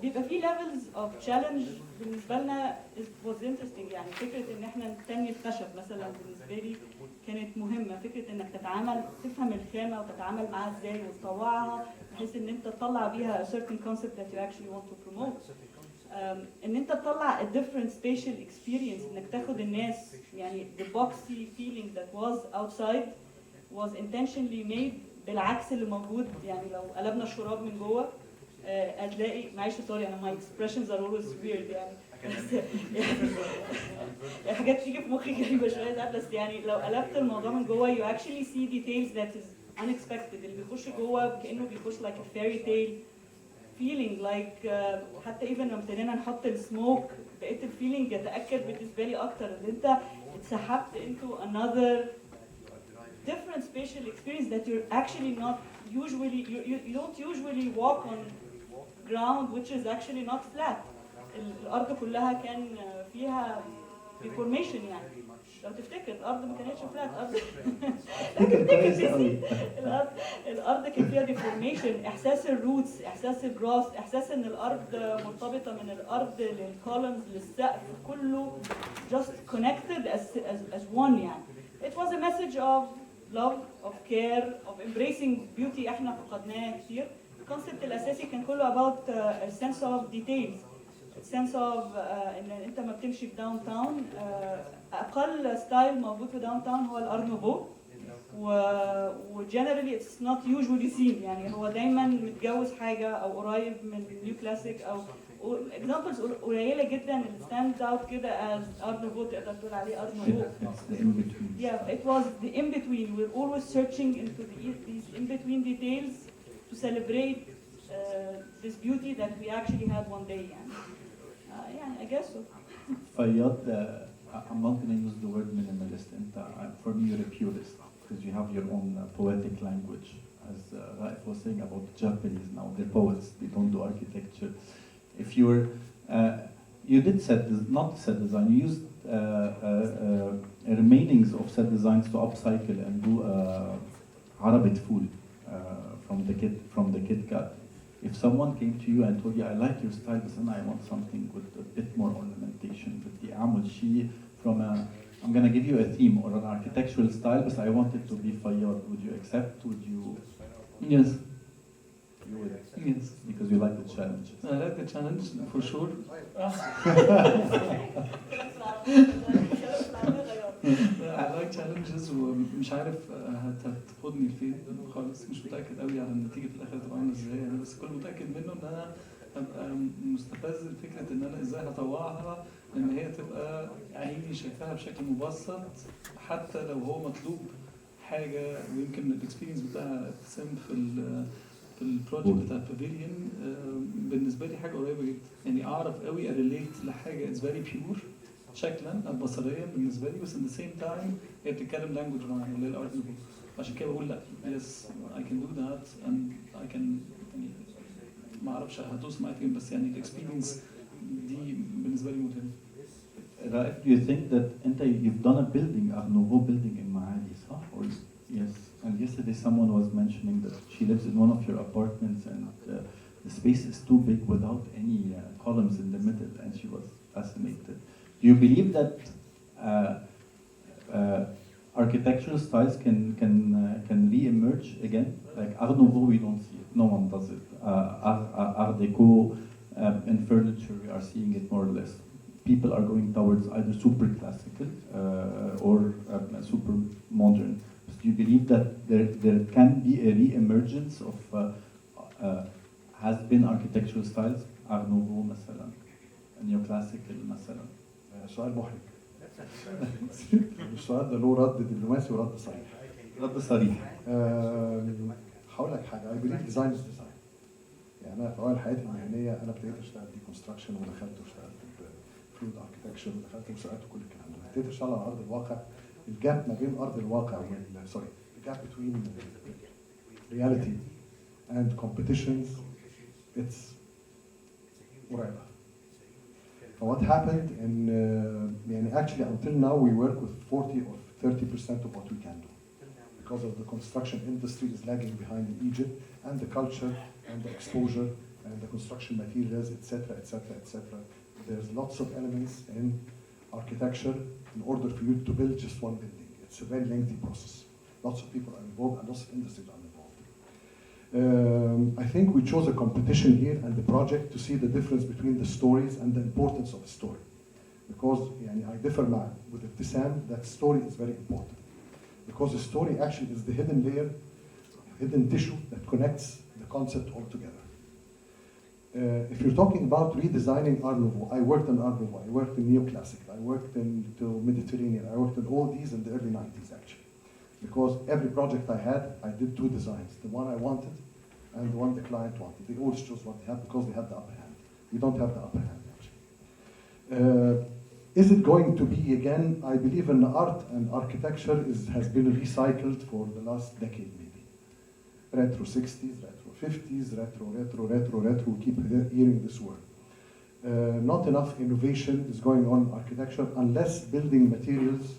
بيبقى في levels of challenge بالنسبه لنا was interesting. يعني فكره ان احنا نتني الخشب مثلا بالنسبه لي كانت مهمه، فكره انك تفهم الخامه وتتعامل معاها ازاي وتطوعها بحيث ان انت تطلع بيها a certain concept that you actually want to promote. ان انت تطلع a different spatial experience، انك تاخد الناس يعني the boxy feeling that was outside was intentionally made بالعكس اللي موجود. يعني لو قلبنا الشراب من جوه هتلاقي، معلش سوري انا my expressions are always weird يعني بس يعني حاجات تيجي في مخي غريبه شويه ساعات، بس يعني لو قلبت الموضوع من جوه you actually see details that is unexpected. اللي بيخش جوه كانه بيخش like a fairy tale feeling like حتى even لما ابتدينا نحط السموك بقيت الفيلينج يتاكد بالنسبه لي اكتر ان انت اتسحبت into another different spatial experience that you're actually not usually you don't usually walk on ground which is actually not flat. الارض كلها كان فيها deformation. يعني لو تفتكر الارض ما كانتش فلات، الارض كان فيها deformation. احساس الروتس، احساس الجراس، احساس ان الارض مرتبطه من الارض للكولمز للسقف، كله just connected as one. يعني it was a message of love, of care, of embracing beauty احنا فقدناه كتير. الكونسبت الاساسي كان كله about a sense of details, a sense of ان انت ما بتمشي في داون تاون. اقل ستايل موجود في داون تاون هو الارت نوفو، وجنرالي اتس نوت يوجوالي سين. يعني هو دايما متجوز حاجه او قريب من نيو كلاسيك او اكزامبلز قليله جدا اللي ستاند اوت كده از ارت نوفو تقدر تقول عليه ارت نوفو. Yeah, it was the in between. We're always searching into these in between details to celebrate this beauty that we actually had one day. يعني I guess so. Fayyad, I'm not going to use the word minimalist. For me, you're a purist because you have your own poetic language. As Raif was saying about the Japanese now, they're poets. They don't do architecture. If you're, you did not set design. You used remainings of set designs to upcycle and do Arabit food from the KitKat. If someone came to you and told you, I like your style, but then I want something with a bit more ornamentation, بدي أعمل شيء from a, I'm going to give you a theme or an architectural style, but I want it to be Fayyad, would you accept? Would you? Yes. You would? Yes. Because you like the challenge. I like the challenge for sure. I like challenges ومش عارف هتاخدني لفين خالص، مش متأكد قوي على النتيجة في الآخر هتبقى عاملة ازاي يعني، بس كل متأكد منه ان انا هبقى مستفز لفكرة ان انا ازاي هطوعها ان هي تبقى عيني شايفاها بشكل مبسط، حتى لو هو مطلوب حاجة ويمكن الاكسبيرينس بتاعها تسم في البروجكت بتاع البافيليون. بالنسبة لي حاجة قريبة جدا، يعني اعرف قوي اريليت لحاجة it's very pure شكلا بصريا بالنسبه لي، بس at the same time هي بتتكلم لانجوج معين اللي هي الارت نوفو، عشان كده بقول لا yes I can do that and I can يعني ما اعرفش هتوصل معايا فين، بس يعني الاكسبيرينس دي بالنسبه لي مهمه. Raif, do you think that you've done a building, a nouveau building in Maali, صح? Or yes. And yesterday someone was mentioning that she lives in one of your apartments and the space is too big without any columns in the middle, and she was fascinated. Do you believe that architectural styles can re-emerge again? Like Art Nouveau, we don't see it. No one does it. Art Deco in furniture, we are seeing it more or less. People are going towards either super classical or super modern. So do you believe that there can be a re-emergence of has been architectural styles? Art Nouveau مثلا, neoclassical مثلا. سؤال محرج. السؤال ده له رد دبلوماسي ورد صريح. رد صريح. هقول لك حاجه، I believe design is design. يعني انا في اول حياتي المهنيه انا ابتديت اشتغل دي كونستراكشن ودخلت واشتغلت في فلويد اركتكشر ودخلت مسابقات وكل الكلام ده. ابتديت اشتغل على ارض الواقع. الجاب ما بين ارض الواقع الجاب between reality and competitions it's قريبه. What happened in actually until now we work with 40 or 30% of what we can do because of the construction industry is lagging behind in Egypt and the culture and the exposure and the construction materials, etc., etc., etc. There's lots of elements in architecture in order for you to build just one building. It's a very lengthy process. Lots of people are involved and lots of industries are involved. I think we chose a competition here and the project to see the difference between the stories and the importance of the story. Because I differ with Ibtisam, that story is very important. Because the story actually is the hidden layer, hidden tissue that connects the concept all together. If you're talking about redesigning Art Nouveau, I worked in Art Nouveau, I worked in Neoclassical, I worked into Mediterranean, I worked in all these in the early 90s actually. Because every project I had, I did two designs, the one I wanted and the one the client wanted. They always chose what they had because they had the upper hand. We don't have the upper hand actually. Is it going to be again? I believe in art and architecture has been recycled for the last decade maybe. Retro 60s, retro 50s, retro, we keep hearing this word. Not enough innovation is going on in architecture unless building materials,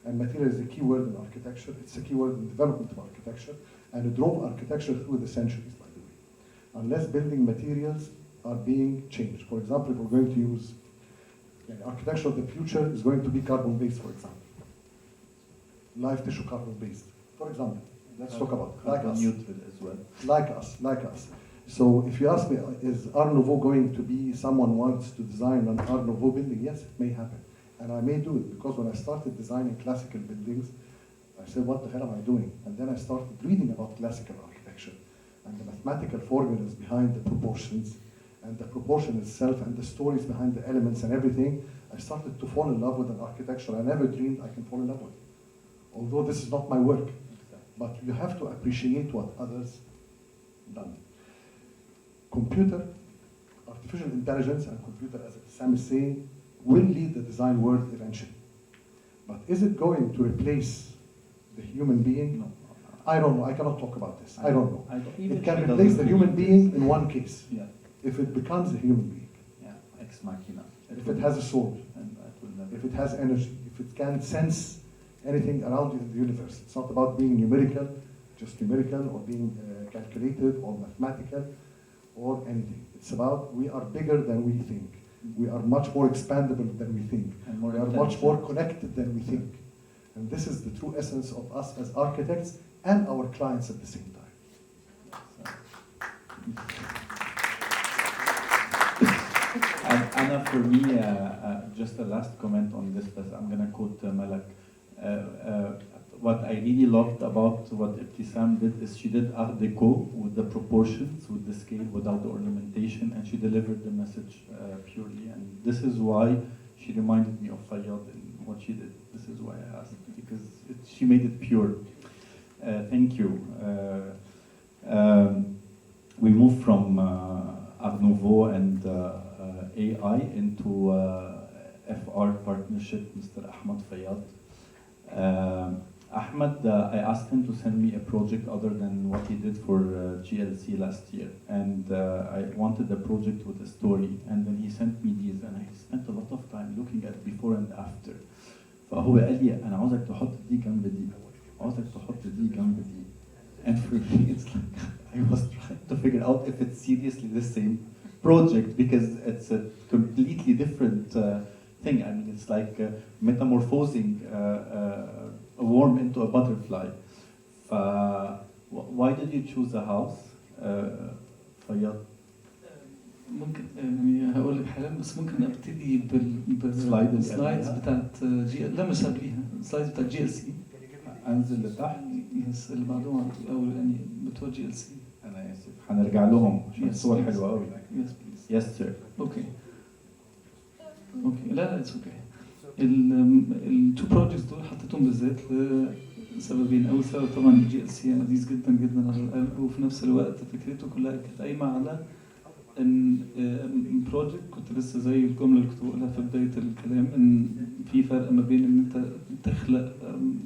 and material is a key word in architecture, it's a key word in development of architecture, and it drove architecture through the centuries, by the way. Unless building materials are being changed. For example, if we're going to use architecture of the future is going to be carbon-based, for example. Live tissue carbon-based, for example. Let's talk about it. Like us. Neutral as well. Like us. So if you ask me, is Art Nouveau going to be someone wants to design an Art Nouveau building? Yes, it may happen. And I may do it because when I started designing classical buildings, I said, what the hell am I doing? And then I started reading about classical architecture and the mathematical formulas behind the proportions and the proportion itself and the stories behind the elements and everything. I started to fall in love with an architecture I never dreamed I can fall in love with. Although this is not my work, but you have to appreciate what others done. Computer, artificial intelligence and computer, as Sam is saying, will lead the design world eventually. But is it going to replace the human being? No. I don't know. I cannot talk about this. I don't know. Even It can she replace doesn't the human believe being this. in one case, Yeah, if it becomes a human being, yeah, ex machina. if it has a soul, And it will never. if it has energy, if it can sense anything around you in the universe. It's not about being numerical, just numerical, or being calculated, or mathematical, or anything. It's about we are bigger than we think. We are much more expandable than we think. And more We are much more intelligent. connected than we think. And this is the true essence of us as architects and our clients at the same time. And Anna, for me, just a last comment on this, but I'm going to quote Malak. What I really loved about what Ibtisam did is she did Art Deco with the proportions, with the scale, without the ornamentation, and she delivered the message purely. And this is why she reminded me of Fayyad in what she did. This is why I asked, because she made it pure. Thank you. We move from Art Nouveau and AI into FR partnership, Mr. Ahmad Fayyad. Ahmad, I asked him to send me a project other than what he did for GLC last year, and I wanted a project with a story, and then he sent me these, and I spent a lot of time looking at before and after. فهو قال لي أنا عاوزك تحط دي جنب دي، عاوزك تحط دي جنب دي, and for me it's like I was trying to figure out if it's seriously the same project because it's a completely different thing. I mean, it's like metamorphosing a worm into a butterfly. Why did you choose a house, Fayyad? ممكن يعني هقول لك حالا بس ممكن ابتدي بالسلايدز بتاعت لا مش قبليها السلايدز بتاعت جي ال سي. انزل لتحت. يس اللي بعدهم على طول او يعني بتوع جي ال سي. انا اسف هنرجع لهم عشان الصور حلوه قوي. يس بليز. يس سير. اوكي لا اتس اوكي. التو بروجكتس دول حطيتهم بالذات لسببين. اول سبب طبعا الجي ال سي عزيز جدا جدا على القلب وفي نفس الوقت فكرته كلها كانت قايمه على ان بروجكت كنت لسه زي الجمله اللي كنت بقولها في بدايه الكلام ان في فرق ما بين ان انت تخلق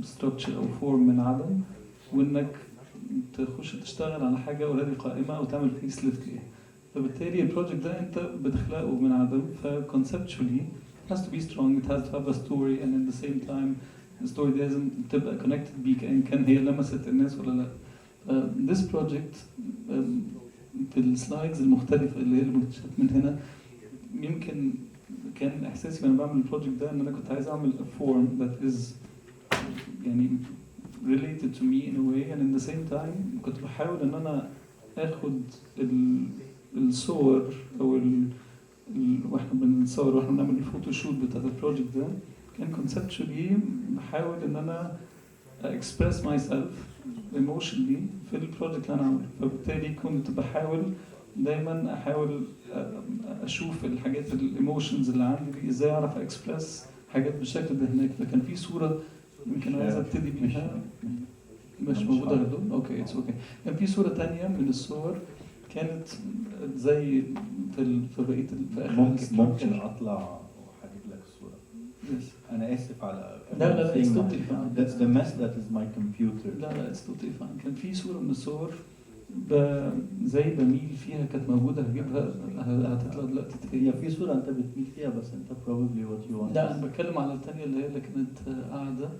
ستراكشر او فورم من عدم وانك تخش تشتغل على حاجه اوريدي قائمه او تعمل فيس ليفت ليها. فبالتالي البروجكت ده انت بتخلقه من عدم فكونسبشولي it has to be strong, it has to have a story and at the same time the story لازم تبقى connected بيك ان كان هي لمست الناس ولا لا. This project في السلايدز المختلفة اللي هي المنتشرات من هنا، يمكن كان احساسي وانا بعمل البروجكت ده ان انا كنت عايز اعمل a form that is يعني related to me in a way, and in the same time كنت بحاول ان انا اخد الصور او واحنا بنصور واحنا بنعمل الفوتوشوت بتاعت البروجكت ده، كان conceptually بحاول ان انا express myself emotionally في البروجكت اللي انا عامله. فبالتالي كنت بحاول دايما احاول اشوف الحاجات الايموشنز اللي عندي دي ازاي اعرف اكسبرس حاجات بالشكل ده هناك. فكان في صوره يمكن عايز ابتدي بيها مش موجوده غير دول. اوكي اتس اوكي. كان في صوره تانية من الصور كانت زي في بقيه في اخر ممكن اطلع واجيب لك الصوره. انا اسف على لا it's totally fine. That's the mess that is my computer. لا it's totally fine. كان في صوره من الصور زي بميل فيها كانت موجوده هجيبها هتطلع دلوقتي تاني. هي في صوره انت بتميل فيها بس انت probably what you want. لا انا بتكلم على الثانيه اللي هي اللي كانت قاعده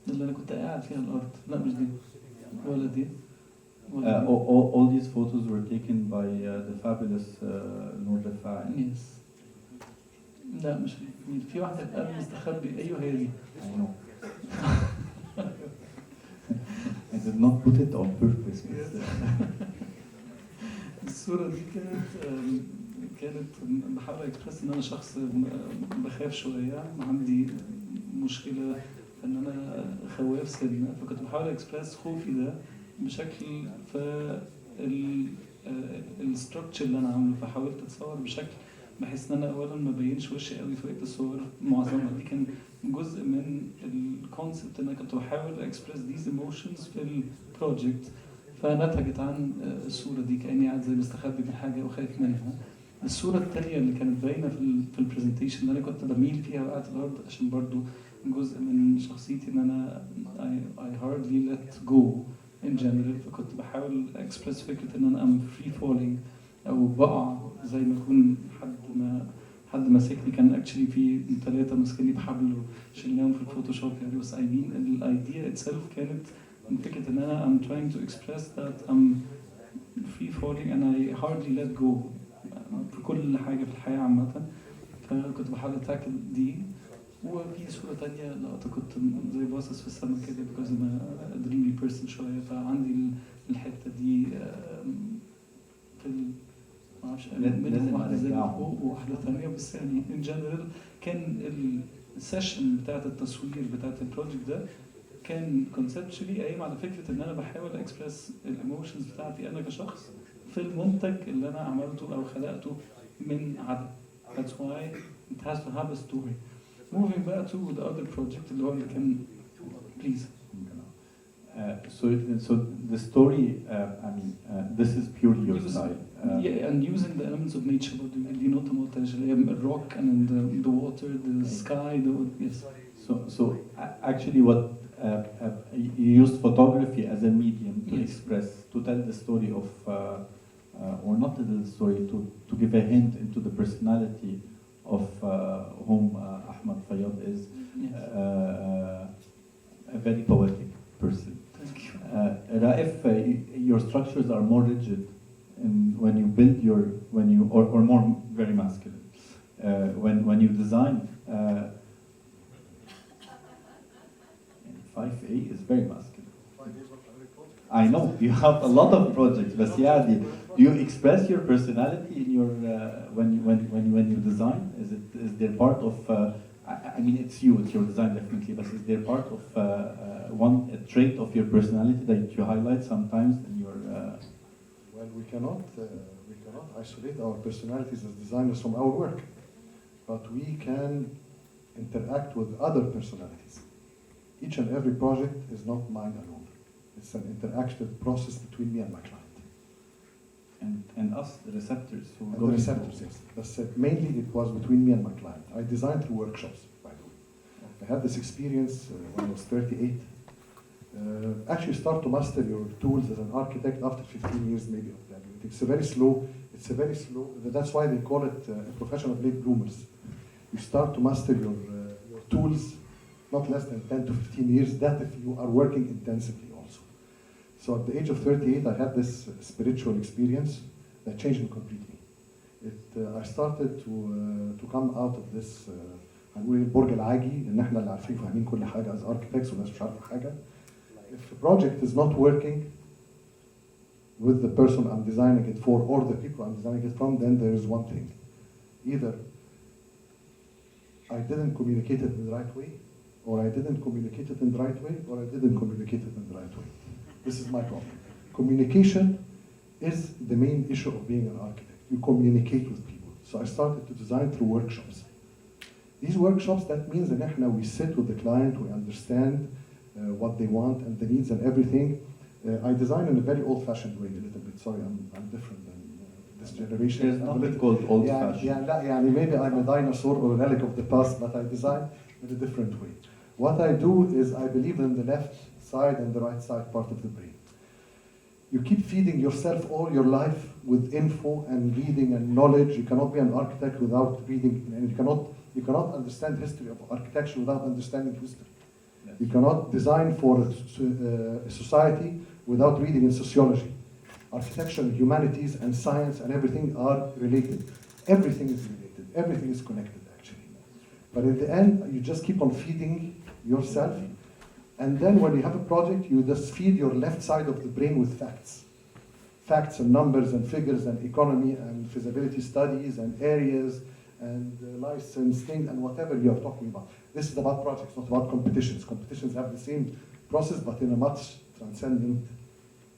اللي انا كنت قاعد فيها الارض. لا مش دي ولا دي. All these photos were taken by the fabulous نور رفاعي. Yes. لا مش دي. في واحده قبل مستخبي. ايوه هي دي. I know. I did not put it on purpose. الصورة دي كانت بحاول اكسبرس ان انا شخص بخاف شوية، عندي مشكلة ان انا خواف سنة، فكنت بحاول اكسبرس خوفي ده بشكل الستراكشر اللي انا عامله. فحاولت اتصور بشكل بحيث ان انا اولا ما بينش وشي قوي في بقية الصور معظمها. دي كان جزء من الكونسبت ان انا كنت بحاول اكسبرس these emotions في البروجكت. فنتجت عن الصورة دي كأني قاعد زي مستخبي من حاجة وخايف منها. الصورة الثانية اللي كانت باينة في البرزنتيشن اللي أنا كنت بميل فيها وقعت الأرض عشان برضو جزء من شخصيتي إن أنا I hardly let go in general. فكنت بحاول اكسبرس فكرة إن أنا I'm free falling أو بقع زي ما يكون حد ماسكني. كان actually في 3 ماسكني بحبل وشلناهم في الفوتوشوب يعني. بس I mean الأيديا itself كانت من فكرة إن أنا I'm trying to express that I'm free falling and I hardly let go في كل حاجة في الحياة عامة. فكنت بحاول أتاكل دي. وفي صورة تانية لقطة كنت زي باصص في السما كده because أنا dreamy person شوية. فعندي الحتة دي في معرفش منهم واحدة زي فوق وواحدة تانية. بس يعني in general كان السيشن بتاعت التصوير بتاعت البروجكت ده كان conceptually قايم على فكرة إن أنا بحاول express الإيموشنز بتاعتي أنا كشخص في المنتج اللي أنا عملته أو خلقته من عدم. That's why it has to have a story. Moving back to the other project اللي هو اللي كان please. So the story, I mean, this is purely your style. Yeah, and using the elements of nature. دي نقطة ما قلتهاش اللي هي الروك and the water, the sky, yes. So actually what you used photography as a medium to express, to tell the story of, or not to tell the story, to give a hint into the personality of whom Ahmad Fayyad is. Yes. A very poetic person. Thank you. Raif, your structures are more rigid when you build or more very masculine. When you design, 5A is very masculine. I know you have a lot of projects, but yeah, do you express your personality in your when you design? Is there part of I mean it's your design definitely, but is there part of a trait of your personality that you highlight sometimes in your? Well, we cannot isolate our personalities as designers from our work, but we can interact with other personalities. Each and every project is not mine alone. It's an interactive process between me and my client. And us, the receptors. Who and the receptors, yes. That's it. Mainly it was between me and my client. I designed through workshops, by the way. I had this experience when I was 38. Actually start to master your tools as an architect after 15 years maybe of that. It's a very slow, that's why they call it a profession of late bloomers. You start to master your tools not less than 10 to 15 years, that if you are working intensively also. So at the age of 38, I had this spiritual experience that changed me completely. I started to come out of this هنقول البرج العاجي ان احنا اللي عارفين فاهمين كل حاجه as architects والناس مش عارفه حاجه. If a project is not working with the person I'm designing it for or the people I'm designing it from, then there is one thing. Either I didn't communicate it in the right way, or I didn't communicate it in the right way, or I didn't communicate it in the right way. This is my problem. Communication is the main issue of being an architect. You communicate with people. So I started to design through workshops. These workshops, that means that we sit with the client, we understand what they want and the needs and everything. I design in a very old-fashioned way a little bit. Sorry, I'm different than this generation. There's nothing called old-fashioned. Maybe I'm a dinosaur or a relic of the past, but I design in a different way. What I do is I believe in the left side and the right side part of the brain. You keep feeding yourself all your life with info and reading and knowledge. You cannot be an architect without reading, and you cannot understand history of architecture without understanding history. Yes. You cannot design for a society without reading in sociology. Architecture, humanities, and science and everything are related. Everything is related. Everything is connected, actually. But in the end, you just keep on feeding yourself. And then when you have a project, you just feed your left side of the brain with facts. Facts and numbers and figures and economy and feasibility studies and areas and license things and whatever you are talking about. This is about projects, not about competitions. Competitions have the same process, but in a much transcendent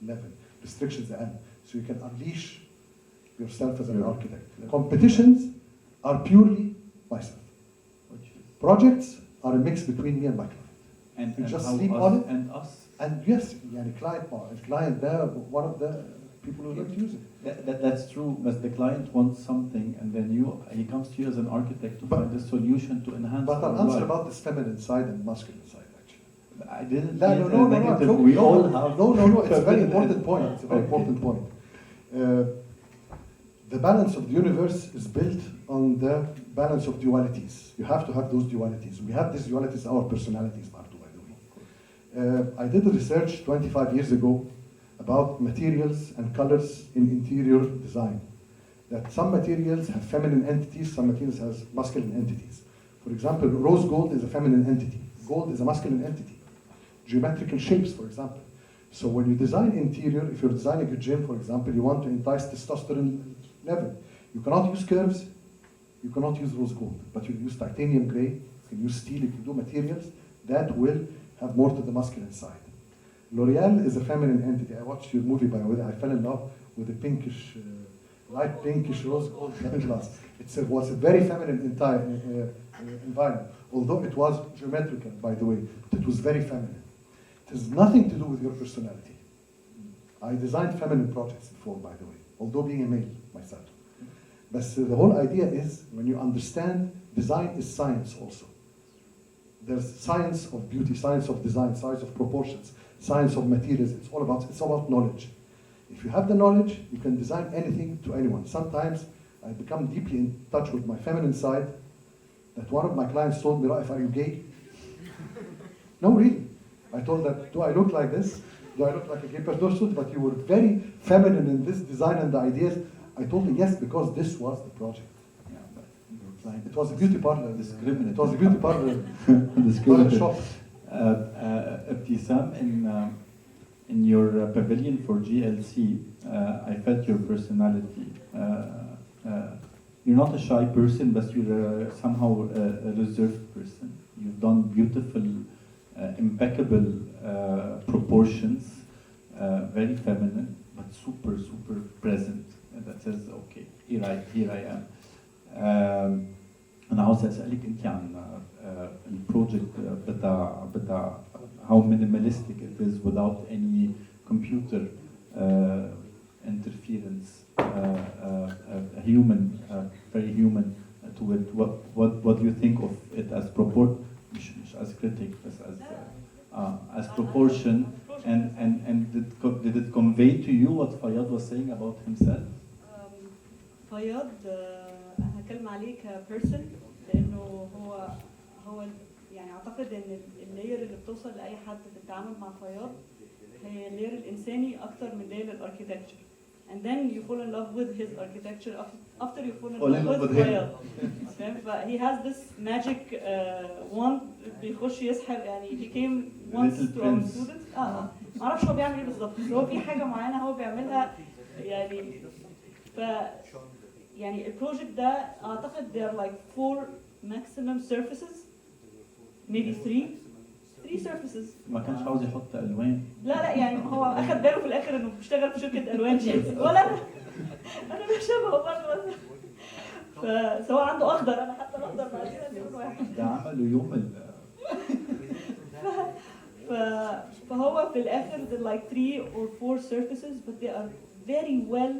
level. Restrictions and so you can unleash yourself as an architect. Competitions are purely myself. Projects are a mix between me and my client. And you just how sleep us on it. And us. And yes, client there, one of the people who like to use it. That's true, but the client wants something, and then he comes to you as an architect to find a solution to enhance. But I'll answer about this feminine side and masculine side, actually. I didn't. No. We all have. No. It's a very important point. It's a very important point. The balance of the universe is built on the balance of dualities. You have to have those dualities. We have these dualities, our personalities, Marto, by the way. I did a research 25 years ago about materials and colors in interior design. That some materials have feminine entities, some materials have masculine entities. For example, rose gold is a feminine entity. Gold is a masculine entity. Geometrical shapes, for example. So when you design interior, if you're designing a gym, for example, you want to entice testosterone level. You cannot use curves, you cannot use rose gold, but you use titanium gray, you can use steel, you can do materials that will have more to the masculine side. L'Oreal is a feminine entity. I watched your movie, by the way. I fell in love with a pinkish, light pinkish rose gold glass. It was a very feminine environment, although it was geometrical, by the way. But it was very feminine. It has nothing to do with your personality. I designed feminine projects before, by the way, although being a male myself. But the whole idea is, when you understand, design is science also. There's science of beauty, science of design, science of proportions, science of materials. It's all about knowledge. If you have the knowledge, you can design anything to anyone. Sometimes I become deeply in touch with my feminine side, that one of my clients told me, Raif, are you gay? No, really. I told that, do I look like this? Do I look like a gay person? But you were very feminine in this design and the ideas. I told her, yes, because this was the project. It was a beauty parlor. It was a beauty parlor. Shop. Ibtisam, in your pavilion for GLC, I felt your personality. You're not a shy person, but you're somehow a reserved person. You've done beautiful, impeccable proportions, very feminine, but super present. And that says, okay, here I am. أنا عاوز أسألك أنت عن البروجكت بتاع how minimalistic it is without any computer interference, human, very human to it. What do you think of it as مش as critic, but as proportion, and did it convey to you what Fayyad was saying about himself? فياض هتكلم عليه كبيرسون لانه هو يعني اعتقد ان اللاير اللي بتوصل لاي حد في التعامل مع فياض هي اللاير الانساني اكتر من لاير الاركيتكتشر. and then you fall in love with his architecture after you fall in Fall in love love with with him. Fayal. فاهم؟ he has this magic wand بيخش يسحر يعني he came once Little to our prince. students. معرفش هو بيعمل ايه بالظبط بس هو في حاجه معينه هو بيعملها يعني ف يعني البروجكت ده اعتقد there are like 4 maximum surfaces maybe 3 surfaces. ما كانش عاوز يحط الوان. لا يعني هو اخد باله في الاخر انه بيشتغل في شركه الوان جينز ولا انا مش شبهه برضه فسواء عنده اخضر انا حتى الاخضر بعدين يكون واحد. ده عمله يوم فهو في الاخر they're like 3 or 4 surfaces but they are very well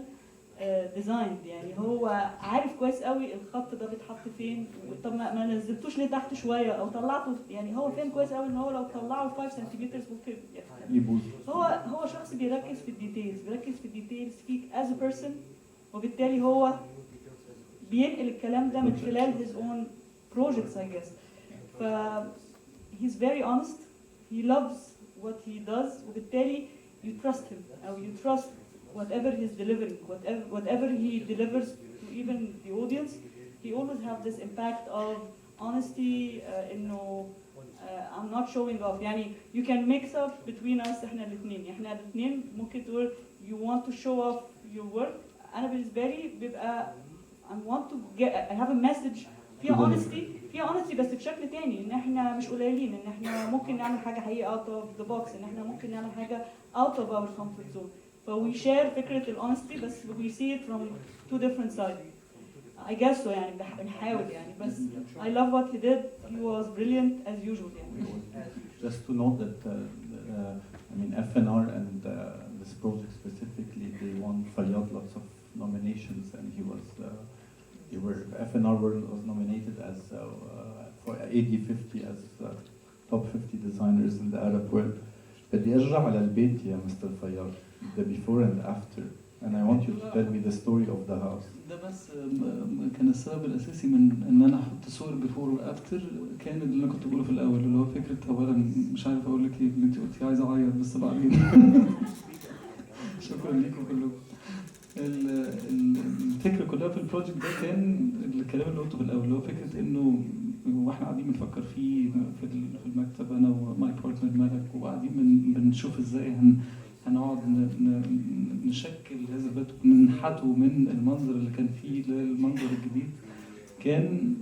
designed. يعني هو عارف كويس قوي الخط ده بيتحط فين. طب ما نزلتوش ليه تحت شويه او طلعته يعني هو فاهم كويس قوي ان هو لو طلعه 5 سنتيمتر ممكن يبوظ. هو شخص بيركز في الديتيلز فيك as a person وبالتالي هو بينقل الكلام ده من خلال his own projects I guess. ف he's very honest, he loves what he does وبالتالي you trust him أو you trust whatever he's delivering, whatever he delivers to even the audience. He always have this impact of honesty إنه I'm not showing off. يعني you can mix up between us احنا الاثنين ممكن تقول you want to show off your work. أنا بالنسبة لي بيبقى I want to get I have a message فيها honesty بس بشكل تاني ان احنا مش قليلين ان احنا ممكن نعمل حاجة حقيقة out of the box ان احنا ممكن نعمل حاجة out of our comfort zone. ف we share فكرة ال honesty بس we see it from 2 different sides. I guess so يعني بنحاول يعني بس I love what he did. He was brilliant as usual يعني. Just to note that I mean FNR and this project specifically they won Faryad lots of nominations and he was FNR was nominated as for AD50 as top 50 designers in the Arab world. بدي ارجع على البيت يا مستر فياض the before and after and I want you to tell me the story of the house. ده بس كان السبب الاساسي من ان انا احط صور بيفور وافتر كان اللي انا كنت بقوله في الاول اللي هو فكره اولا مش عارف اقول لك ايه اللي انت قلتي عايزه اعيط بس بعدين. شكرا لكم كلكم. الفكره كلها في البروجكت ده كان الكلام اللي قلته في الاول اللي هو فكره انه واحنا قاعدين بنفكر فيه في المكتب انا وماي بارتنر مالك وقاعدين بنشوف ازاي هنقعد نشكل هذا البيت وننحته من المنظر اللي كان فيه للمنظر الجديد. كان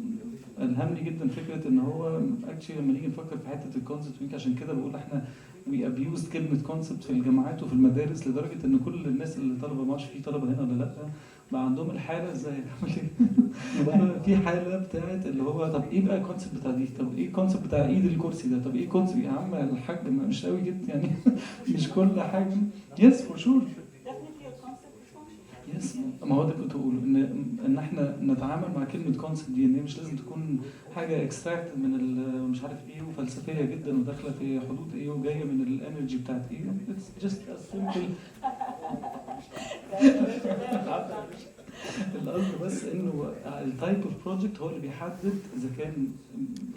الهمني جدا فكره ان هو اكشلي لما نيجي نفكر في حته الكونسبت ويك عشان كده بقول احنا وي ابيوزد كلمه كونسبت في الجامعات وفي المدارس لدرجه ان كل الناس اللي طلبه ما اعرفش في طلبه هنا ولا لا بقى عندهم الحاله ازاي في حاله بتاعت اللي هو طب ايه بقى الكونسبت بتاع دي؟ طب ايه الكونسبت بتاع ايد الكرسي ده؟ طب ايه الكونسبت يا عم الحاج مش قوي جدا يعني مش كل حاجه يس فور شور يس ما هو ده كنت بقوله ان احنا نتعامل مع كلمه كونسبت دي ان هي مش لازم تكون حاجه اكستراكت من مش عارف ايه وفلسفيه جدا وداخله في حدود ايه وجايه من الانرجي بتاعت ايه اتس جاست سمبل. القصد بس انه التايب اوف بروجكت هو اللي بيحدد اذا كان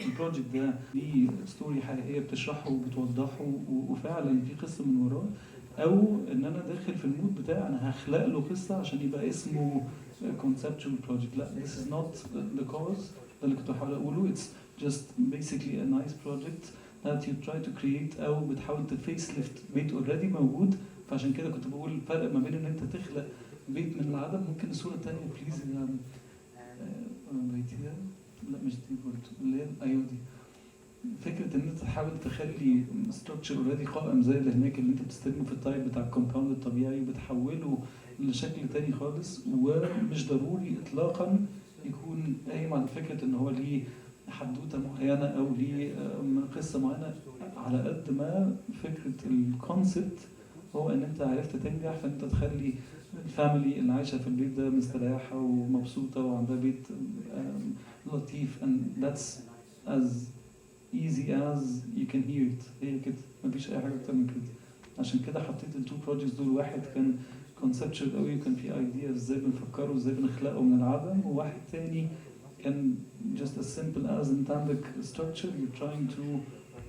البروجكت ده ليه ستوري حقيقيه بتشرحه وبتوضحه وفعلا في قصه من وراه او ان انا داخل في المود بتاع انا هخلق له قصه عشان يبقى اسمه conceptual project. لا this is not the cause. ده اللي كنت بحاول اقوله. it's just basically a nice project that you try to create او بتحاول تفيس ليفت بيت اوريدي موجود. فعشان كده كنت بقول الفرق ما بين ان انت تخلق بيت من العدم. ممكن الصوره الثانيه بليز بيتي ده لا مش دي برضه اللي هي ايوه دي فكره ان انت تحاول تخلي ستراكشر اوريدي قائم زي اللي هناك اللي انت بتستلمه في التايب بتاع الكومباوند الطبيعي وبتحوله لشكل تاني خالص ومش ضروري اطلاقا يكون قايم على فكره ان هو ليه حدوته معينه او ليه قصه معينه على قد ما فكره الكونسبت هو ان انت عرفت تنجح فانت تخلي الفاميلي اللي عايشه في البيت ده مستريحه ومبسوطه وعندها بيت لطيف and that's as easy as you can hear it. هي كده مفيش اي حاجه اكتر من كده. عشان كده حطيت التو بروجكتس دول. واحد كان conceptual قوي وكان فيه ideas ازاي بنفكره وازاي بنخلقه من العدم وواحد تاني كان just as simple as انت عندك structure you're trying to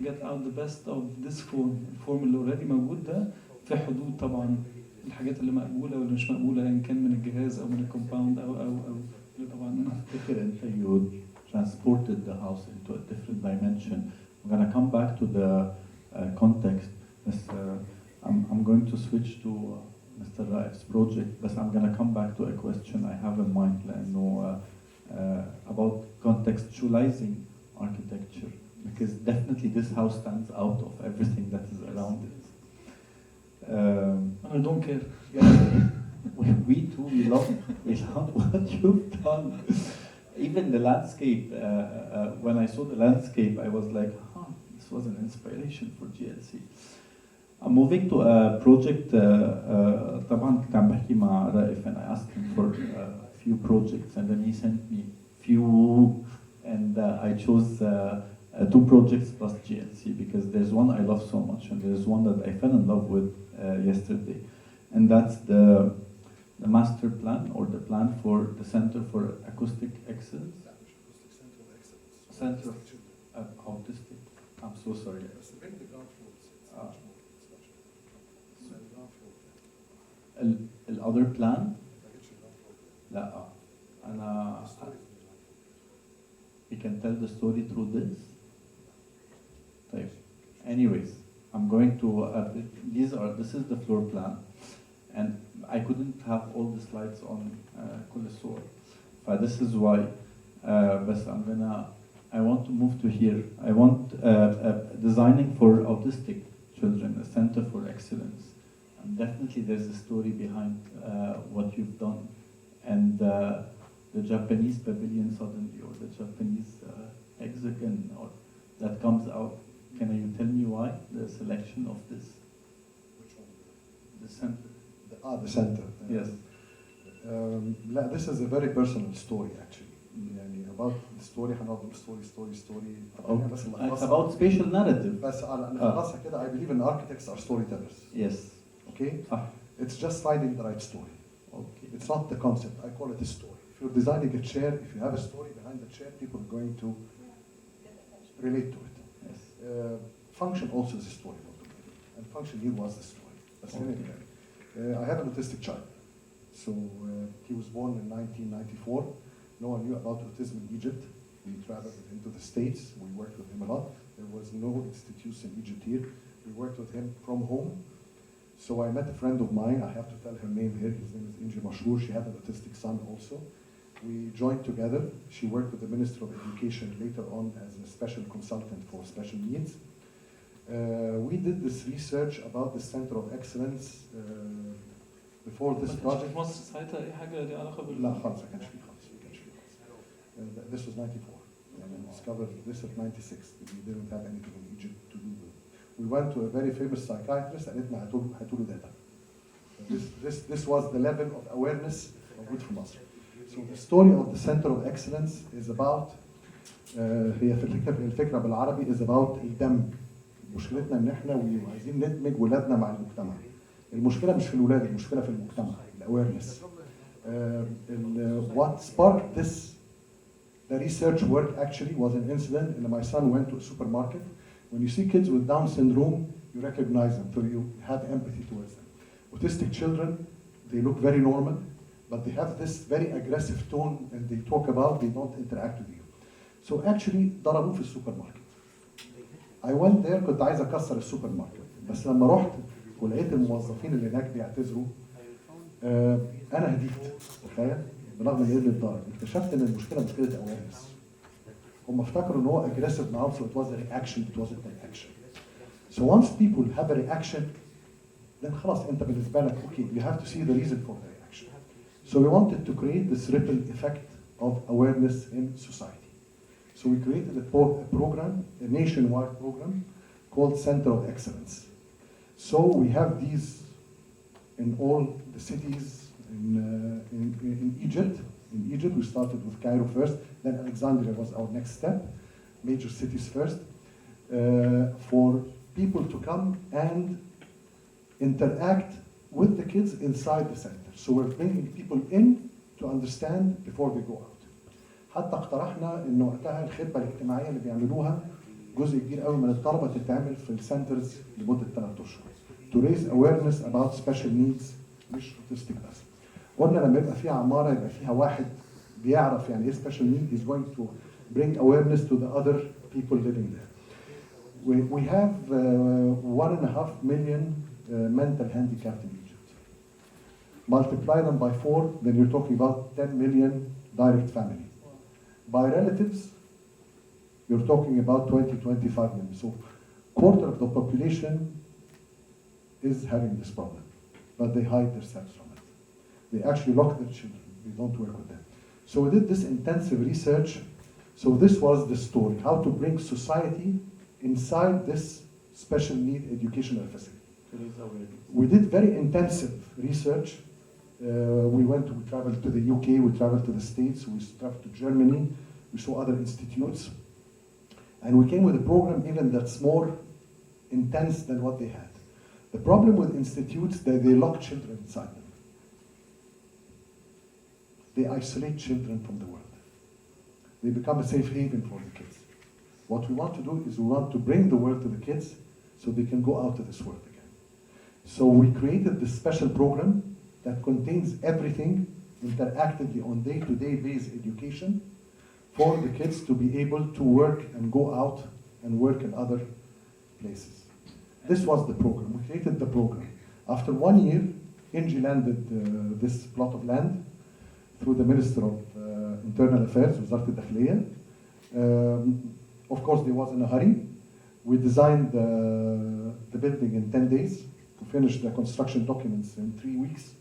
get out the best of this form. الفورم اللي already موجود ده في حدود طبعا الحاجات اللي مقبوله واللي مش مقبوله ان كان من الجهاز او من الكومباوند او طبعا فكر انت you transported the house into a different dimension. I'm gonna come back to the context. This, I'm going to switch to Mr. Raif's project, but I'm gonna come back to a question I have in mind لأنه about contextualizing architecture, because definitely this house stands out of everything that is around it. I don't care. We too, we love what you've done. Even the landscape, when I saw the landscape, I was like, this was an inspiration for GLC. I'm moving to a project, طبعا كنت عم بحكي مع رائف and I asked him for a few projects and then he sent me few and I chose 2 projects plus GLC because there's one I love so much and there's one that I fell in love with yesterday, and that's the master plan or the plan for the Center for Acoustic Excellence. Center of Autistic. I'm so sorry. The other plan? لا أنا we can tell the story through this. طيب. Anyways, I'm going to this is the floor plan, and I couldn't have all the slides on كل الصور. This is why. بس I want to move to here. I want designing for autistic children, a center for excellence. And definitely there's a story behind what you've done. And the Japanese pavilion suddenly, or the Japanese hexagon or that comes out. Can you tell me why the selection of this? Which one? The center. The center. Yes. This is a very personal story actually. يعني about the story هنقعد story. It's about spatial narrative. بس نخلصها كده. I believe in architects are storytellers. Yes. Okay. It's just finding the right story. Okay. It's not the concept. I call it a story. If you're designing a chair, if you have a story behind the chair, people are going to relate to it. Yes. Function also is a story, and function here was the story. I have an autistic child. So he was born in 1994. No one knew about autism in Egypt. We traveled into the States. We worked with him a lot. There was no institute in Egypt here. We worked with him from home. So I met a friend of mine. I have to tell her name here. His name is Inji Mashur. She had an autistic son also. We joined together. She worked with the Minister of Education later on as a special consultant for special needs. We did this research about the Center of Excellence before this project. في مصر ساعتها اي حاجه ليها علاقه لا خالص ما كانش فيه خالص. This was 94. And we discovered this at 96. We didn't have anything in Egypt to do with. We went to a very famous psychiatrist and قالت لنا هاتوا له data. This was the level of awareness موجود في مصر. So the story of the Center of Excellence is about هي الفكرة بالعربي is about الدم. مشكلتنا ان احنا عايزين ندمج ولادنا مع المجتمع. المشكلة مش في الولاد، المشكلة في المجتمع. Awareness. What sparked the research work actually was an incident and my son went to a supermarket. When you see kids with Down syndrome, you recognize them, so you have empathy towards them. Autistic children, they look very normal, but they have this very aggressive tone and they talk about, they don't interact with you. So actually, ضربوه في السوبر ماركت. I went there كنت عايز أكسر السوبر ماركت، بس لما رحت ولقيت الموظفين اللي هناك بيعتذروا أنا هديت، تخيل؟ برغم ان اللي اتضرب اكتشفت ان المشكله مشكله awareness. هم افتكروا ان هو aggressive معاهم so it was a reaction, it wasn't an action. So once people have a reaction, then خلاص انت بالنسبه لك okay, you have to see the reason for the reaction. So we wanted to create this ripple effect of awareness in society. So we created a program, a nationwide program called Center of Excellence. So we have these in all the cities. In Egypt. In Egypt, we started with Cairo first, then Alexandria was our next step, major cities first, for people to come and interact with the kids inside the center. So we're bringing people in to understand before they go out. حتى اقترحنا إنه وقتها الخدمة الاجتماعية اللي بيعملوها جزء كبير قوي من الطلبة تتعمل في السنترز لمدة 3 أشهر. To raise awareness about special needs مش اوتستيك بس. قلنا لما يبقى فيها عماره يبقى فيها واحد بيعرف يعني ايه special need is going to bring awareness to the other people living there. We have 1.5 million mental handicapped in Egypt. Multiply them by 4, then you're talking about 10 million direct family. By relatives, you're talking about 20-25 million. So quarter of the population is having this problem, but they hide themselves from it. They actually lock their children. They don't work with them. So we did this intensive research. So this was the story, how to bring society inside this special need educational facility. We did very intensive research. We traveled to the UK, we traveled to the States, we traveled to Germany, we saw other institutes. And we came with a program even that's more intense than what they had. The problem with institutes that they lock children inside them. They isolate children from the world. They become a safe haven for the kids. What we want to do is we want to bring the world to the kids so they can go out to this world again. So we created this special program that contains everything interactively on day-to-day based education for the kids to be able to work and go out and work in other places. This was the program. We created the program. After 1 year, Inji landed this plot of land through the Minister of Internal Affairs, وزارة الداخلية. Of course, there was in a hurry. We designed the building in 10 days. We finished the construction documents in 3 weeks,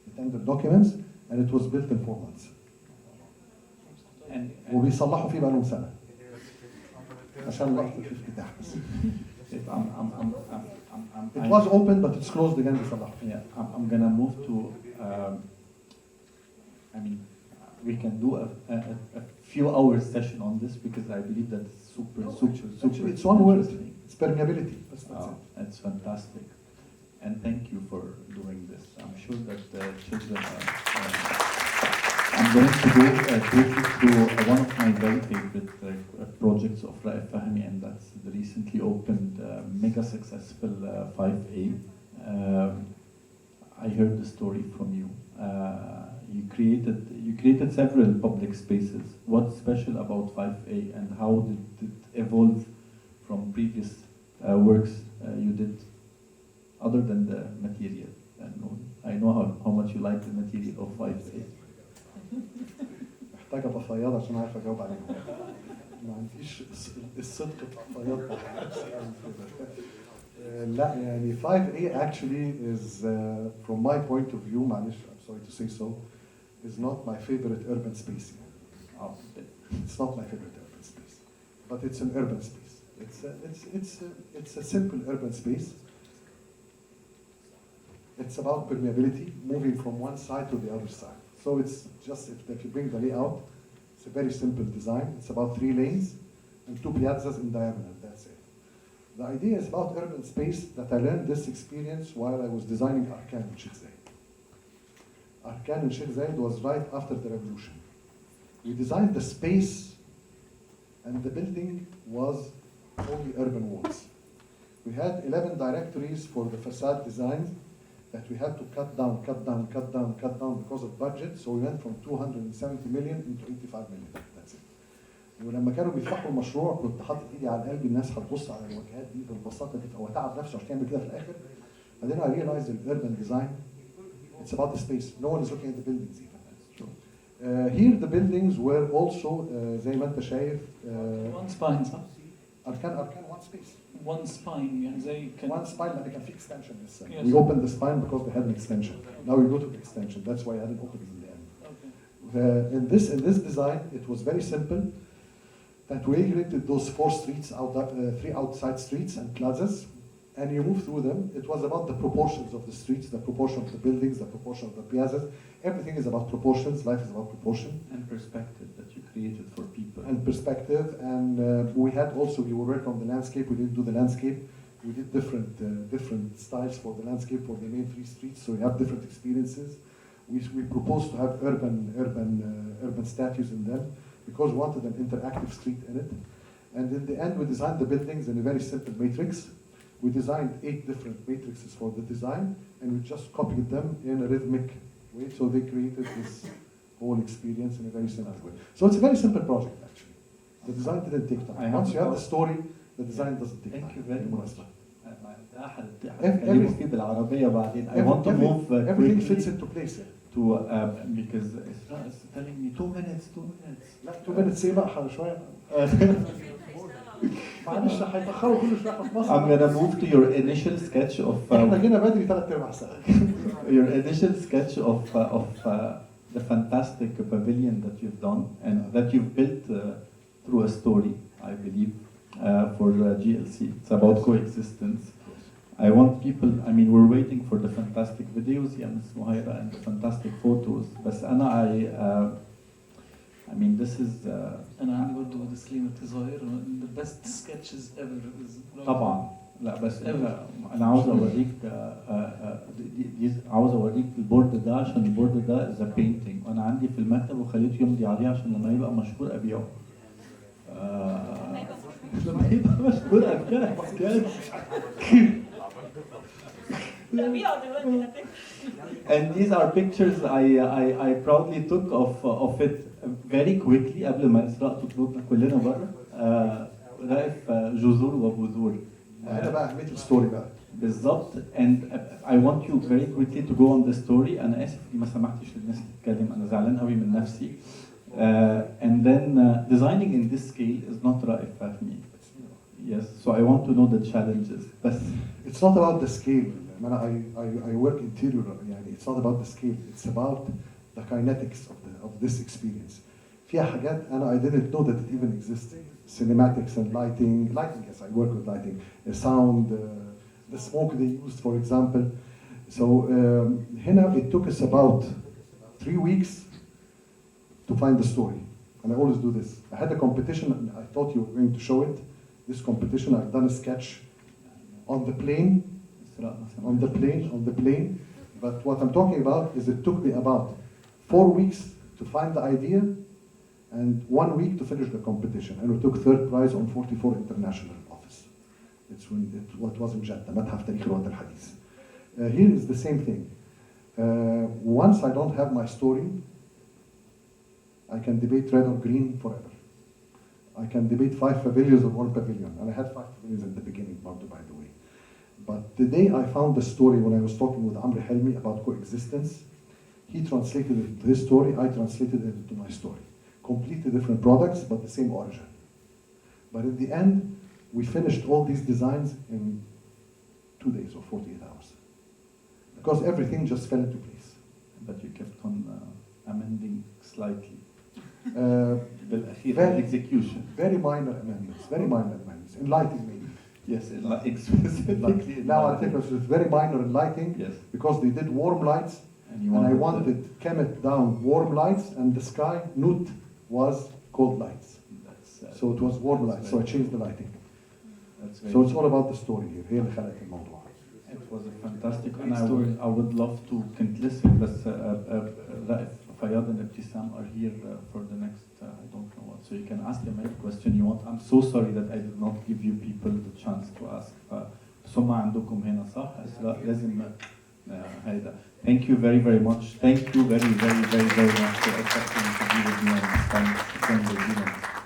the tender documents, and it was built in 4 months. وبيصلحوا فيه بقالهم سنة. عشان لقطة الافتتاح بس. It was open, but it's closed again. Yeah, I'm gonna move to. I mean, we can do a few hours session on this because I believe that it's super. Actually, it's one word. It's permeability. That's it. It's fantastic, and thank you for doing this. I'm sure that the children are. I'm going to go take you through one of my very favorite projects of Raif Fahmi, and that's the recently opened mega successful 5A. I heard the story from you. You created several public spaces. What's special about 5A, and how did it evolve from previous works you did, other than the material? I know how much you like the material of 5A. محتاجة ابقى فياض عشان اعرف اجاوب عليهم. ما عنديش الصدق بتاع فياض. لا يعني 5A actually is from my point of view, معلش I'm sorry to say so, is not my favorite urban space. It's not my favorite urban space, but it's an urban space. It's a simple urban space. It's about permeability, moving from one side to the other side. So it's just, if you bring the layout, it's a very simple design. It's about 3 lanes and 2 piazzas in diagonal, that's it. The idea is about urban space that I learned this experience while I was designing Arkan in Sheikh Zayed. Arkan in Sheikh Zayed was right after the revolution. We designed the space and the building was only urban walls. We had 11 directories for the facade design that we had to cut down because of budget. So we went from 270 million into 85 million. That's it. ولما كانوا بيفتحوا المشروع كنت حاطط ايدي على قلبي، الناس هتبص على الواجهات دي بالبساطه دي، فهو تعب نفسه عشان يعمل كده في الاخر. بعدين I realized in urban design it's about the space. No one is looking at the buildings even. Here the buildings were also زي ما انت شايف one spine صح؟ أركان one space. One spine يعني زي كان one spine لما كان في extension لسه. Yes. We opened the spine because they had an extension. Now we go to the extension. That's why I hadn't opened it in the end. Okay. In this design, it was very simple. That we created those 4 streets, 3 outside streets and plazas, and you move through them. It was about the proportions of the streets, the proportion of the buildings, the proportion of the piazzas. Everything is about proportions. Life is about proportion. And perspective that you created for people. And perspective, and we had also, we were working on the landscape. We didn't do the landscape. We did different styles for the landscape for the main 3 streets, so we have different experiences. We proposed to have urban statues in them because we wanted an interactive street in it. And in the end, we designed the buildings in a very simple matrix. we designed 8 different matrices for the design, and we just copied them in a rhythmic way, so they created this whole experience in a very simple way. So it's a very simple project, actually. The design didn't take I time. have Once you have to- the story, the design doesn't take Thank time. you very much. بالمناسبة. ده هنتكلموا فيه بالعربية بعدين. I want to move everything quickly fits into place here. to because Isra is telling me 2 minutes, 2 minutes. لا 2 minutes ايه بقى شوية. معلش هيتأخروا كل شوية في مصر. I'm gonna move to your initial sketch of احنا جينا بدري 3/4 ساعة. your initial sketch of the fantastic pavilion that you've done and that you've built through a story, I believe, for GLC. It's about coexistence. I want people, I mean, we're waiting for the fantastic videos, yeah, Ms. Muhaira, and the fantastic photos. But I mean, this is انا عندي برضه ديسكليمر صغير the best sketches ever is طبعا لا بس انا عاوز اوريك عاوز اوريك البورد ده عشان البورد ده is a painting وانا عندي في المكتب وخليته يمضي عليه عشان لما يبقى مشهور ابيعه. لما يبقى مشهور ابيعه. And these are pictures I proudly took of it very quickly قبل ما إسراء تطردنا كلنا بره. رائف جذور وبذور. هنا بقى أهمية الستوري بقى. بالظبط. And I want you very quickly to go on the story. أنا آسف إني ما سمحتش للناس تتكلم، أنا زعلان قوي من نفسي. And then designing in this scale is not رائف فهمي. Yes, so I want to know the challenges. بس It's not about the scale. I work interior. يعني it's not about the scale. It's about the kinetics of this experience. فيها حاجات أنا I didn't know that it even existed. Cinematics and lighting. Lighting, yes, I work with lighting. Sound, the smoke they used, for example. So هنا it took us about 3 weeks to find the story. And I always do this. I had a competition. I thought you were going to show it. This competition, I've done a sketch on the plane. On the plane. But what I'm talking about is it took me about 4 weeks to find the idea and 1 week to finish the competition. And we took 3rd prize on 44 International Office. What was in Jeddah, متحف تاريخ الوقت الحديث. Here is the same thing. Once I don't have my story, I can debate red or green forever. I can debate 5 pavilions or 1 pavilion. And I had 5 pavilions at the beginning, by the way. But the day I found the story when I was talking with Amri Helmi about coexistence, he translated it into his story, I translated it into my story. Completely different products, but the same origin. But in the end, we finished all these designs in 2 days or 48 hours. Because everything just fell into place. But you kept on amending slightly. Very, execution. very minor amendments, in lighting maybe. Yes, specifically. Now I think it was very minor in lighting, yes, because they did warm lights, and I wanted Kemet down warm lights, and the sky, Nut, was cold lights. So it was warm lights, so I changed the lighting. So it's all about the story here. هي اللي خلقت الموضوع. It was a fantastic and I would love to listen, but Raif, Fayyad and Ibtisam are here for the next, I don't know what, so you can ask them any question you want. I'm so sorry that I did not give you people the chance to ask. ثم عندكم هنا صح؟ إسراء لازم هيدا. Thank you very, very much. Thank you very, very, very, very much for accepting to be with me on this time.